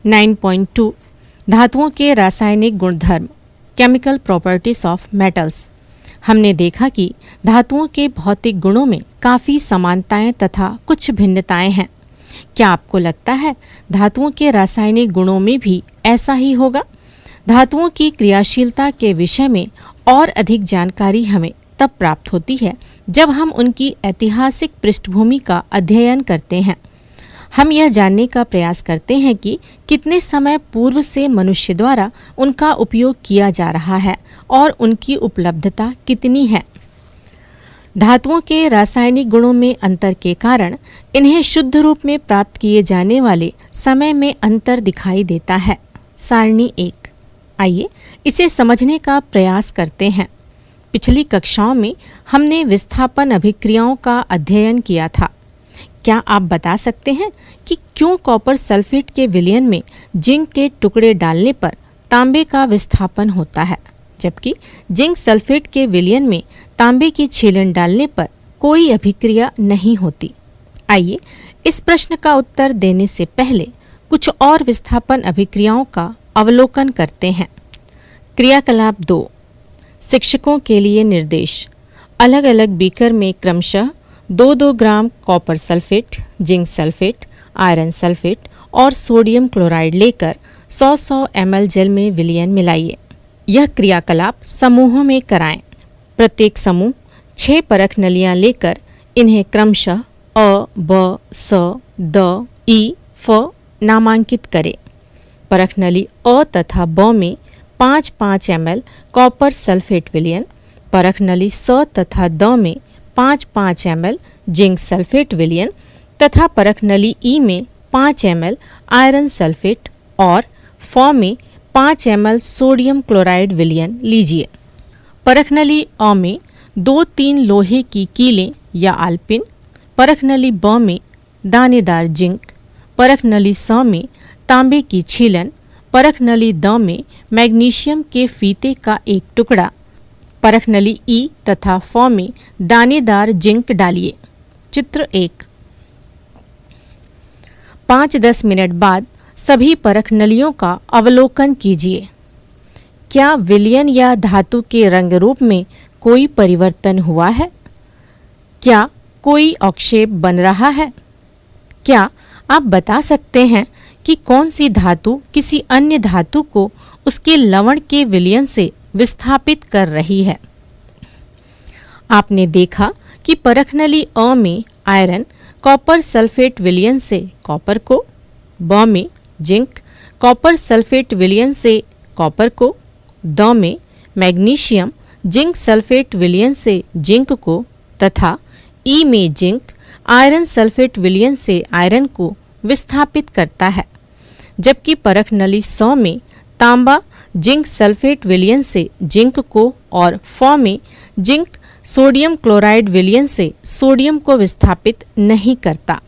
9.2 धातुओं के रासायनिक गुणधर्म केमिकल प्रॉपर्टीज ऑफ मेटल्स। हमने देखा कि धातुओं के भौतिक गुणों में काफ़ी समानताएं तथा कुछ भिन्नताएं हैं। क्या आपको लगता है धातुओं के रासायनिक गुणों में भी ऐसा ही होगा? धातुओं की क्रियाशीलता के विषय में और अधिक जानकारी हमें तब प्राप्त होती है जब हम उनकी ऐतिहासिक पृष्ठभूमि का अध्ययन करते हैं। हम यह जानने का प्रयास करते हैं कि कितने समय पूर्व से मनुष्य द्वारा उनका उपयोग किया जा रहा है और उनकी उपलब्धता कितनी है। धातुओं के रासायनिक गुणों में अंतर के कारण इन्हें शुद्ध रूप में प्राप्त किए जाने वाले समय में अंतर दिखाई देता है। सारणी 1, आइए इसे समझने का प्रयास करते हैं। पिछली कक्षाओं में हमने विस्थापन अभिक्रियाओं का अध्ययन किया था। क्या आप बता सकते हैं कि क्यों कॉपर सल्फेट के विलयन में जिंक के टुकड़े डालने पर तांबे का विस्थापन होता है, जबकि जिंक सल्फेट के विलयन में तांबे की छीलन डालने पर कोई अभिक्रिया नहीं होती? आइए इस प्रश्न का उत्तर देने से पहले कुछ और विस्थापन अभिक्रियाओं का अवलोकन करते हैं। क्रियाकलाप 2, शिक्षकों के लिए निर्देश। अलग अलग बीकर में क्रमशः 2-2 gram copper sulphate, zinc sulphate, iron sulphate और सोडियम क्लोराइड लेकर 100-100 ml जल में विलयन मिलाइए। यह क्रियाकलाप समूहों में कराएं। प्रत्येक समूह 6 परख नलियां लेकर इन्हें क्रमशः अ, ब, स, द, ई, फ नामांकित करें। परख नली अ तथा ब में 5-5 ml कॉपर सल्फेट विलयन, परख नली स तथा द में 5-5 ml जिंक सल्फेट विलयन तथा परख नली ई में 5 ml आयरन सल्फेट और फ में 5 ml सोडियम क्लोराइड विलयन लीजिए। परख नली अ में 2-3 लोहे की कीलें या आलपिन, परख नली ब में दानेदार जिंक, परख नली स में तांबे की छीलन, परख नली द में मैग्नीशियम के फीते का एक टुकड़ा, परख नली ई तथा फ में दानेदार जिंक डालिए। चित्र 1। 5-10 मिनट बाद सभी परख नलियों का अवलोकन कीजिए। क्या विलयन या धातु के रंग रूप में कोई परिवर्तन हुआ है? क्या कोई अवक्षेप बन रहा है? क्या आप बता सकते हैं कि कौन सी धातु किसी अन्य धातु को उसके लवण के विलयन से विस्थापित कर रही है? आपने देखा कि परख नली अ में आयरन कॉपर सल्फेट विलयन से कॉपर को, ब में जिंक कॉपर सल्फेट विलयन से कॉपर को, द में मैग्नीशियम जिंक सल्फेट विलयन से जिंक को तथा ई में जिंक आयरन सल्फेट विलयन से आयरन को विस्थापित करता है, जबकि परख नली स में तांबा जिंक सल्फेट विलयन से जिंक को और फ में जिंक सोडियम क्लोराइड विलयन से सोडियम को विस्थापित नहीं करता।